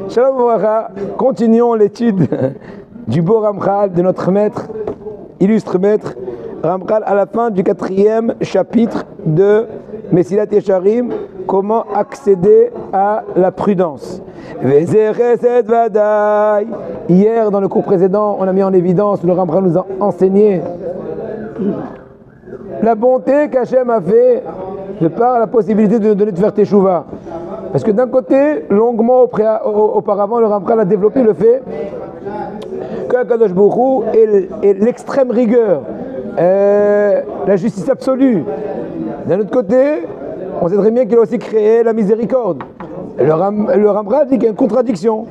Shalom Ouvracha, continuons l'étude du beau Ramchal, de notre maître, illustre maître, Ramchal, à la fin du 4e chapitre de Mesilat Yesharim, comment accéder à la prudence. Hier, dans le cours précédent, on a mis en évidence, le Ramchal nous a enseigné la bonté qu'Hachem a fait de par la possibilité de nous donner de faire Teshuvah. Parce que d'un côté, longuement auparavant, le Ramchal a développé le fait que Kadosh Baruch Hu est l'extrême rigueur, la justice absolue. D'un autre côté, on sait très bien qu'il a aussi créé la miséricorde. Le Ramchal dit qu'il y a une contradiction.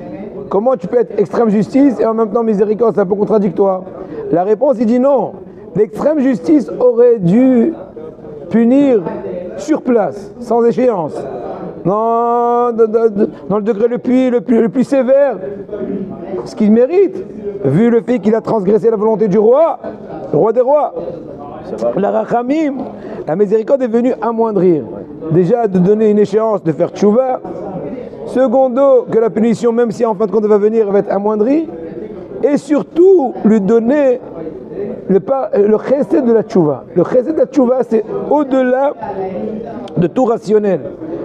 Comment tu peux être extrême justice et en même temps miséricorde? C'est un peu contradictoire. La réponse, il dit non. L'extrême justice aurait dû punir sur place, sans échéance. Dans le degré le plus sévère, ce qu'il mérite, vu le fait qu'il a transgressé la volonté du roi, le roi des rois. La rachamim, la miséricorde est venue amoindrir. Déjà de donner une échéance de faire tchouva. Secondo, que la punition, même si en fin de compte elle va venir, va être amoindrie. Et surtout, lui donner le chesed de la tchouva. Le chesed de la tchouva, c'est au-delà de tout rationnel.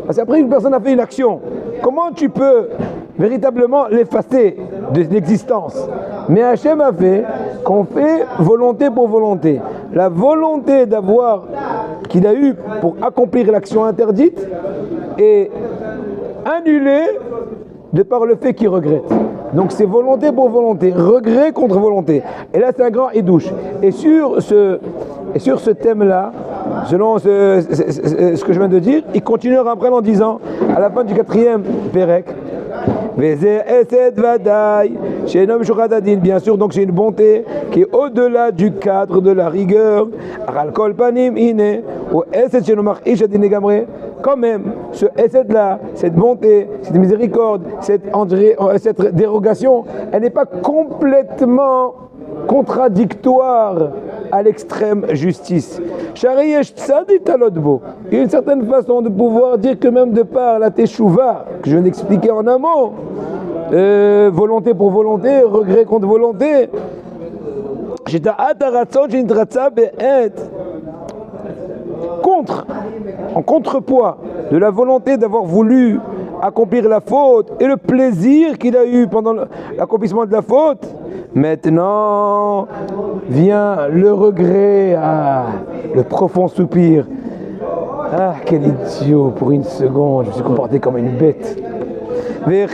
Parce qu'après, une personne a fait une action. Comment tu peux véritablement l'effacer de l'existence? Mais Hachem a fait qu'on fait volonté pour volonté. La volonté qu'il a eue pour accomplir l'action interdite est annulée de par le fait qu'il regrette. Donc c'est volonté pour volonté, regret contre volonté. Et là c'est un grand édouche. Et sur ce thème-là, selon ce que je viens de dire, il continuera après en disant, à la fin du 4e Pérec, bien sûr, donc c'est une bonté qui est au-delà du cadre de la rigueur. Quand même, ce essed-là, cette bonté, cette miséricorde, cette dérogation, elle n'est pas complètement contradictoire à l'extrême justice. Il y a une certaine façon de pouvoir dire que même de par la teshuva, que je viens d'expliquer en un mot, volonté pour volonté, regret contre volonté, en contrepoids de la volonté d'avoir voulu accomplir la faute et le plaisir qu'il a eu pendant l'accomplissement de la faute, maintenant vient le regret, le profond soupir. Ah, quel idiot, pour une seconde, je me suis comporté comme une bête. Et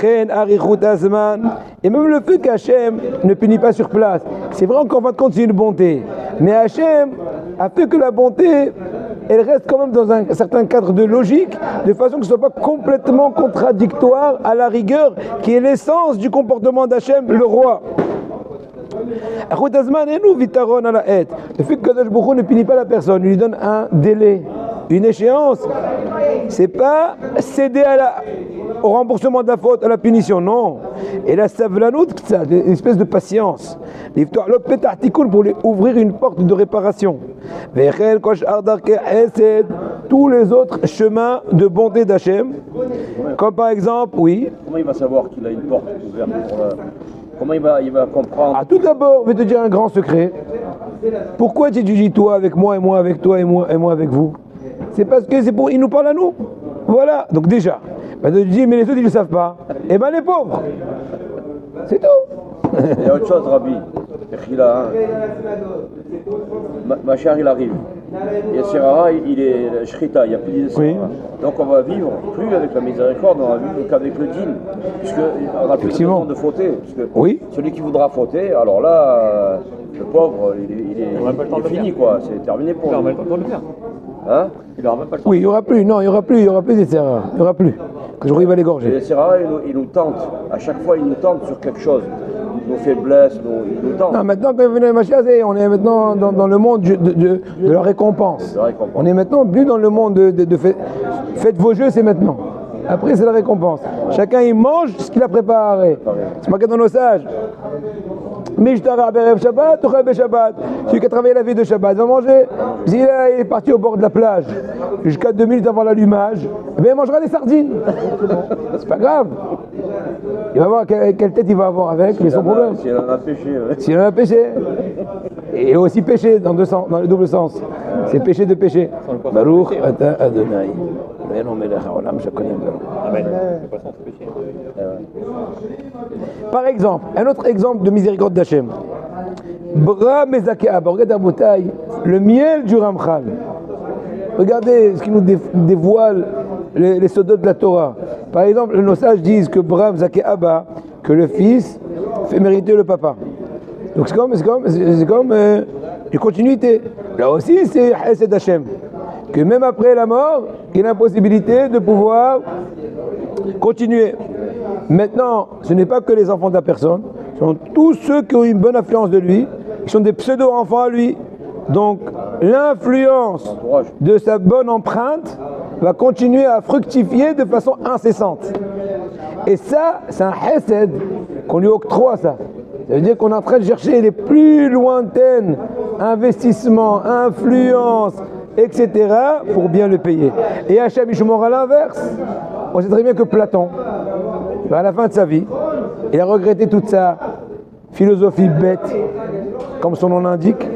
même le fait qu'Hachem ne punit pas sur place, c'est vrai qu'en fin de compte c'est une bonté, mais Hachem a fait que la bonté, elle reste quand même dans un certain cadre de logique, de façon que ce ne soit pas complètement contradictoire à la rigueur, qui est l'essence du comportement d'Hachem, le roi. Le fait que Kadosh Baruch Hu ne punit pas la personne, il lui donne un délai, une échéance, c'est pas céder au remboursement de la faute, à la punition, non. Et la savlanout, une espèce de patience. Pour lui ouvrir une porte de réparation. Tous les autres chemins de bonté d'Hachem, comme par exemple, oui. Comment il va savoir qu'il a une porte ouverte pour la... Comment il va comprendre? Tout d'abord, je vais te dire un grand secret. Pourquoi tu dis toi avec moi et moi avec toi et moi avec vous? C'est parce que il nous parle à nous. Voilà, donc déjà. Tu dis, mais les autres ils ne le savent pas. Eh bien les pauvres. C'est tout. Il y a autre chose, Rabbi. Machar il arrive. Et Sirara, il est Shrita, il n'y a plus d'idée. Oui. Donc on va vivre plus avec la miséricorde, on va vivre qu'avec le dîn. Puisqu'on n'a plus besoin de fauter. Oui. Celui qui voudra fauter, alors là, le pauvre, il est fini, quoi. C'est terminé pour lui. Il n'aura pas le temps de le faire. Hein? Il n'aura même pas le temps. Oui, il n'y aura plus, non, il n'y aura plus des serrures. Il n'y aura plus. Que je il va l'égorger. Et les Sirara, il nous tente. À chaque fois, il nous tente sur quelque chose. Nos faiblesses, il nous tente. Non, maintenant, quand venez on est maintenant dans le monde de la récompense. On est maintenant plus dans le monde de faites vos jeux, c'est maintenant. Après, c'est la récompense. Chacun, il mange ce qu'il a préparé. C'est marqué dans nos sages. Mishtara Berev Shabbat, Tochel Be Shabbat. Celui qui a travaillé la veille de Shabbat va manger. S'il est parti au bord de la plage jusqu'à 2 minutes avant l'allumage, eh bien, il mangera des sardines. C'est pas grave. Il va voir quelle tête il va avoir avec, mais son problème. Si elle en a péché. S'il en a péché. Et aussi péché dans le double sens. C'est péché de péché. Baruch ata Adonai. Par exemple, un autre exemple de miséricorde d'Hachem. Bra Mezakeab, regardez à Botaï, le miel du Ramchal. Regardez ce qui nous dévoile les sodotes de la Torah. Par exemple, nos sages disent que Bra Mezakeab, que le fils fait mériter le papa. Donc c'est comme une continuité. Là aussi, c'est Hesed Hashem. Que même après la mort, il a la possibilité de pouvoir continuer. Maintenant, ce n'est pas que les enfants de la personne, ce sont tous ceux qui ont une bonne influence de lui, qui sont des pseudo-enfants à lui. Donc, l'influence de sa bonne empreinte va continuer à fructifier de façon incessante. Et ça, c'est un Hesed qu'on lui octroie, ça. Ça veut dire qu'on est en train de chercher les plus lointaines investissements, influences, etc. pour bien le payer. Et Hachem Yishmor à l'inverse, on sait très bien que Platon, à la fin de sa vie, il a regretté toute sa philosophie bête, comme son nom l'indique,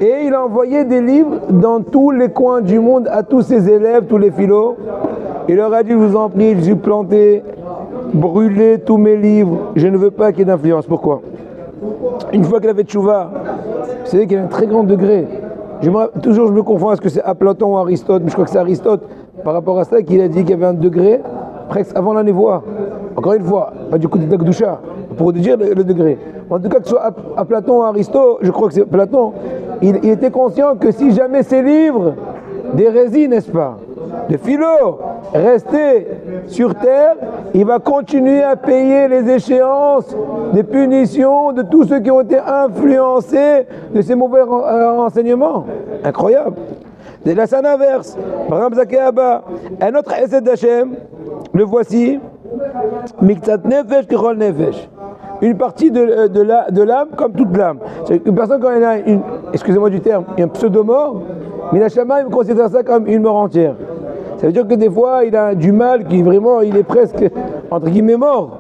et il a envoyé des livres dans tous les coins du monde à tous ses élèves, tous les philos. Il leur a dit, je vous en prie, je suis planté, brûlez tous mes livres, je ne veux pas qu'il y ait d'influence. Pourquoi? Une fois qu'il avait tchouva, vous savez qu'il y a un très grand degré. Toujours je me confonds, est-ce que c'est à Platon ou Aristote, mais je crois que c'est Aristote, par rapport à ça, qu'il a dit qu'il y avait un degré, presque avant la névoie. Encore une fois, pas du coup de Gdoucha, pour dire le degré. En tout cas, que ce soit à Platon ou à Aristote, je crois que c'est Platon, il était conscient que si jamais ces livres d'hérésie, n'est-ce pas, de philo, restaient sur terre, il va continuer à payer les échéances des punitions de tous ceux qui ont été influencés de ces mauvais enseignements. Incroyable. De la scène inverse, un autre essai d'Hachem, le voici, Miktsat Nefesh Kechol Nefesh. Une partie de l'âme comme toute l'âme. Une personne, quand elle a excusez-moi du terme, un pseudo-mort, Minashama, il considère ça comme une mort entière. Ça veut dire que des fois, il a du mal, qui vraiment, il est presque, entre guillemets, mort.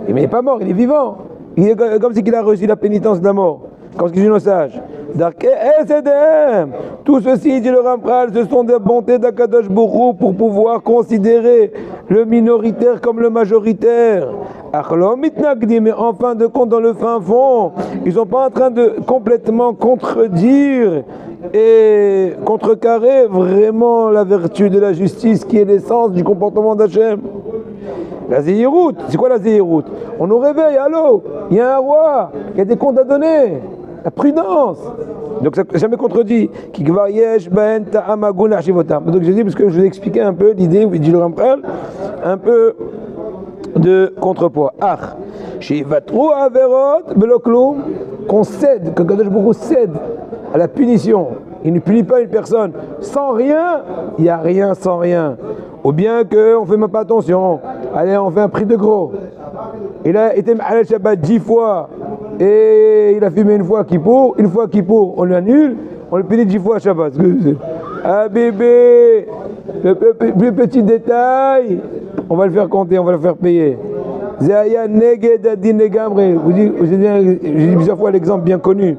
Mais il n'est pas mort, il est vivant. Il est comme si il a reçu la pénitence de la mort. Comme ce que disent nos sages. Tout ceci, dit le Ramchal, ce sont des bontés d'Akadosh Baruch Hu pour pouvoir considérer le minoritaire comme le majoritaire. Mais en fin de compte, dans le fin fond, ils ne sont pas en train de complètement contredire et contrecarrer vraiment la vertu de la justice qui est l'essence du comportement d'Hachem. La Zéhirout, c'est quoi la Zéhirout? On nous réveille, allô, il y a un roi, il y a des comptes à donner, la prudence. Donc ça n'a jamais contredit. Donc j'ai dit, parce que je vous ai expliqué un peu l'idée, dit le Ramchal, un peu de contrepoids. Qu'on cède, que Kadosh Baruch Hu cède à la punition. Il ne punit pas une personne sans rien, il n'y a rien sans rien. Ou bien qu'on ne fait même pas attention. Allez, on fait un prix de gros. Il a été à Shabbat 10 fois et il a fumé une fois Kippour, on l'annule, on le punit 10 fois à Shabbat. Ah bébé, le plus petit détail, on va le faire compter, on va le faire payer. Zaya Neged Adin Negamre. J'ai dit plusieurs fois l'exemple bien connu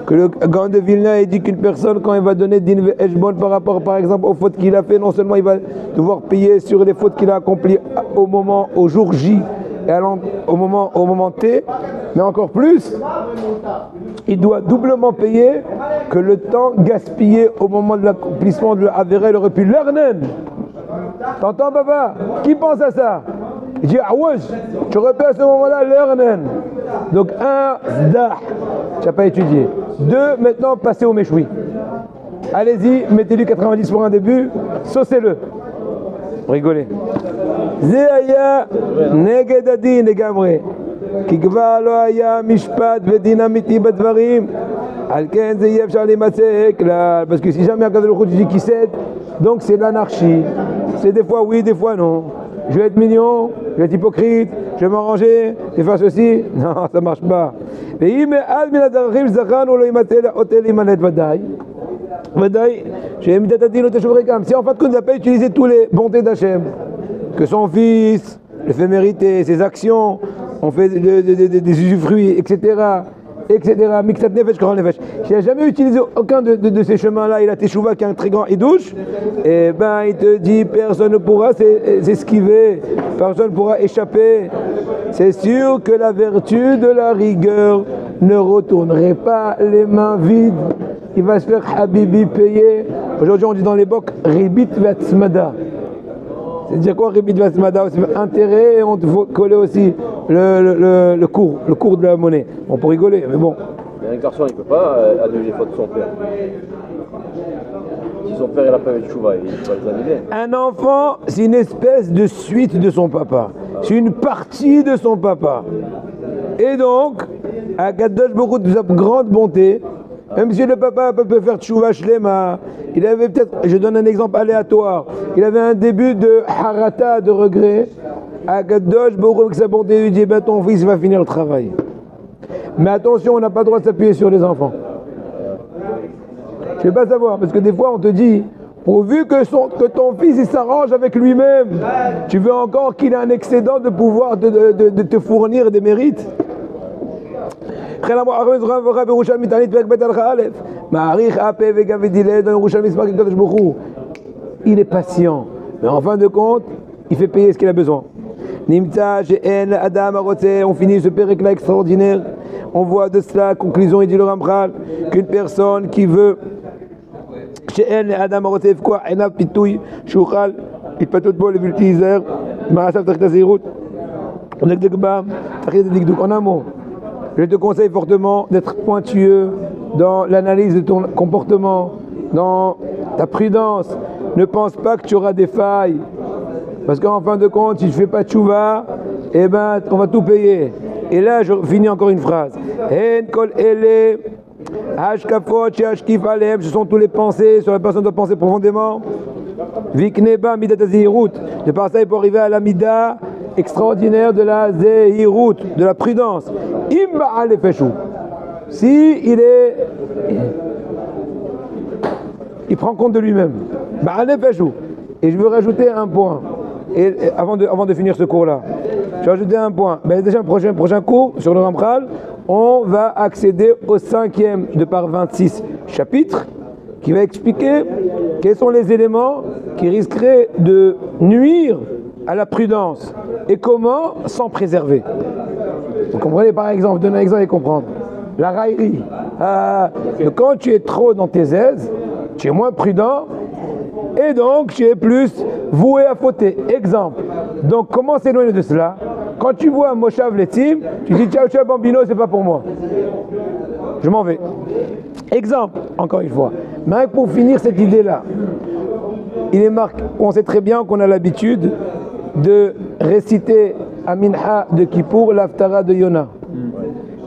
que le grand de Vilna a dit qu'une personne, quand il va donner Din Eshbon par rapport, par exemple, aux fautes qu'il a fait, non seulement il va devoir payer sur les fautes qu'il a accomplies au jour J et au moment T, mais encore plus, il doit doublement payer que le temps gaspillé au moment de l'accomplissement de l'Avera, il aurait pu l'Ernen. T'entends, papa? Qui pense à ça? Il dit, ah ouais, tu aurais pu à ce moment-là l'Ernen. Donc, un, Zdah, tu n'as pas étudié. 2, maintenant, passez au Méchoui. Allez-y, mettez-lui 90 pour un début, saucez-le. Rigolez. Zéaya, Negedadi, Negamre. Ki kvar lo haya mishpat vedin amiti badvarim. Alken ze yev shar limatzeh klal. Parce que si jamais Akadosh Baruch Hu dit qui cède, donc c'est l'anarchie. C'est des fois oui, des fois non. Je vais être mignon, je vais être hypocrite, je vais m'arranger, je vais faire ceci. Non, ça marche pas. si en fin de compte il n'a pas utilisé tous les bontés d'Hachem, que son fils le fait mériter, ses actions, on fait des usufruits, etc. Mixat nefesh, koran nefesh. S'il n'a jamais utilisé aucun de ces chemins-là, il a teshuva qui est un très grand idouche, et ben il te dit personne ne pourra s'esquiver, personne ne pourra échapper. C'est sûr que la vertu de la rigueur ne retournerait pas les mains vides. Il va se faire habibi payer. Aujourd'hui on dit dans les bocs ribit vatsmada. C'est-à-dire quoi ribit vatsmada? C'est intérêt et on faut coller aussi le cours de la monnaie. On peut rigoler, mais bon. Mais un garçon il ne peut pas annuler les fautes de son père. Si son père il a pas fait de chouva, il va les annuler. Un enfant, c'est une espèce de suite de son papa. C'est une partie de son papa. Et donc, à Kadosh beaucoup de grande bonté, même si le papa peut faire tchouva shlema, il avait peut-être, je donne un exemple aléatoire, il avait un début de harata, de regret. À Kadosh beaucoup avec sa bonté, lui dit ben ton fils va finir le travail. Mais attention, on n'a pas le droit de s'appuyer sur les enfants. Je ne vais pas savoir, parce que des fois on te dit, pourvu que ton fils il s'arrange avec lui-même, tu veux encore qu'il ait un excédent de pouvoir de te fournir des mérites. Il est patient, mais en fin de compte, il fait payer ce qu'il a besoin. On finit ce périple extraordinaire. On voit de cela, conclusion, il dit le Ramchal, qu'une personne qui veut שאין לאדם הרוצה לפקוח עיניו פיתוי שאוכל התפתות בו לבלתי ייזהר מעשיו תחת הזהירות ולדקדק בם תחת הדקדוק. En un mot, je te conseille fortement d'être pointueux dans l'analyse de ton comportement, dans ta prudence. Ne pense pas que tu auras des failles, parce qu'en fin de compte, si tu ne fais pas tchouva, eh ben, on va tout payer. Et là, je finis encore une phrase. En kol ele Hashkafot, Hashkif Alem, ce sont tous les pensées, sur la personne doit penser profondément. Vikneba Midat Zehirut, de par ça il peut arriver à la Mida extraordinaire de la Zehirut, de la prudence. Imba Alefeshu, si il prend compte de lui-même. Ba'alefeshu. Et je veux rajouter un point, et avant de finir ce cours-là, je vais rajouter un point. Déjà, prochain cours sur le Ramchal, on va accéder au 5e de par 26 chapitres qui va expliquer quels sont les éléments qui risqueraient de nuire à la prudence et comment s'en préserver. Vous comprenez par exemple, je donne un exemple et comprendre. La raillerie. Quand tu es trop dans tes aises, tu es moins prudent et donc tu es plus voué à fauter. Exemple. Donc comment s'éloigner de cela? Quand tu vois un Moshav Letim, tu dis ciao ciao bambino, c'est pas pour moi. Je m'en vais. Exemple, encore une fois. Mais pour finir cette idée-là, il est marqué, on sait très bien qu'on a l'habitude de réciter à Minha de Kippour l'Haftara de Yona.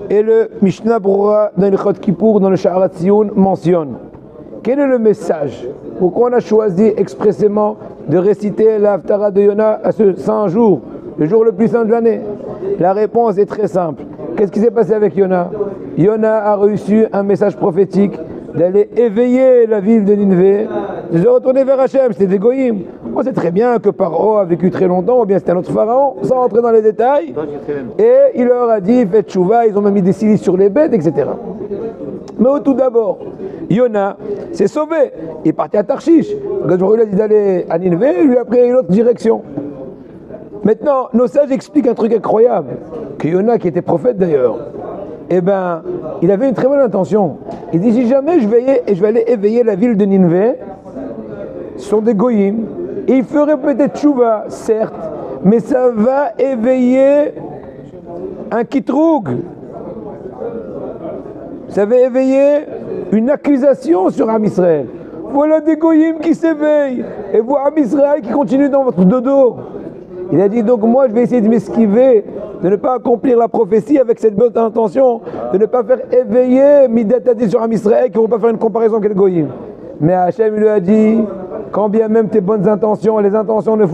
Et le Mishnah Brura dans le Chot Kippour, dans le Sha'arat Tziyun, mentionne. Quel est le message? Pourquoi on a choisi expressément de réciter l'Haftara de Yona à ce 100 jours, le jour le plus saint de l'année? La réponse est très simple. Qu'est-ce qui s'est passé avec Yona? Yona a reçu un message prophétique d'aller éveiller la ville de Nineveh, de se retourner vers Hachem. C'était des goïms. On sait très bien que Paro a vécu très longtemps, ou bien c'était un autre pharaon, sans entrer dans les détails. Et il leur a dit, faites chouva, ils ont même mis des silices sur les bêtes, etc. Mais au tout d'abord, Yona s'est sauvé. Il est parti à Tarshish. Quand il a dit d'aller à Nineveh, il lui a pris une autre direction. Maintenant, nos sages expliquent un truc incroyable, que Yona, qui était prophète d'ailleurs, eh ben, il avait une très bonne intention. Il dit, si jamais je vais aller éveiller la ville de Nineveh, ce sont des goïms, et il ferait peut-être tchouva, certes, mais ça va éveiller un kitroug. Ça va éveiller une accusation sur Am Israël. Voilà des goïms qui s'éveillent, et vous Am Israël qui continue dans votre dodo. Il a dit donc moi je vais essayer de m'esquiver, de ne pas accomplir la prophétie avec cette bonne intention, de ne pas faire éveiller Midat Hadin sur Am Israël qui ne vont pas faire une comparaison avec le goïm. Mais Hachem lui a dit, quand bien même tes bonnes intentions, les intentions ne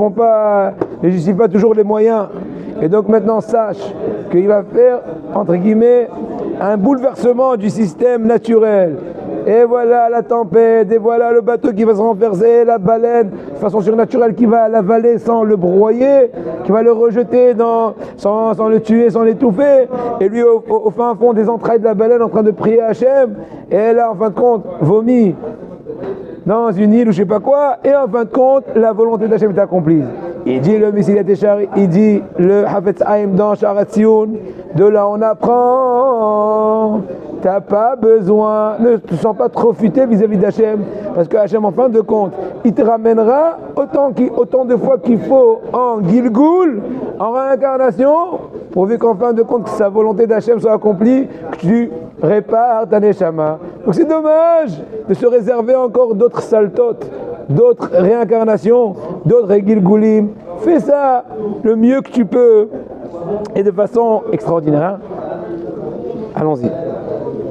justifient pas toujours les moyens. Et donc maintenant sache qu'il va faire, entre guillemets, un bouleversement du système naturel. Et voilà la tempête, et voilà le bateau qui va se renverser, la baleine, de façon surnaturelle, qui va l'avaler sans le broyer, qui va le rejeter sans le tuer, sans l'étouffer, et lui au fin fond des entrailles de la baleine en train de prier à Hachem, et là en fin de compte, vomit dans une île ou je sais pas quoi, et en fin de compte, la volonté d'Hachem est accomplie. Il dit le Messilat Yeshar, il dit le Hafetz Haïm dans Sharat Tziyun, de là on apprend, t'as pas besoin, ne te sens pas trop futé vis-à-vis d'Hachem, parce que Hachem en fin de compte, il te ramènera autant de fois qu'il faut en Gilgoul, en réincarnation, pourvu qu'en fin de compte sa volonté d'Hachem soit accomplie, que tu répares ta Neshama. Donc c'est dommage de se réserver encore d'autres saltotes, d'autres réincarnations, d'autres Gilgoulim. Fais ça le mieux que tu peux et de façon extraordinaire. Allons-y.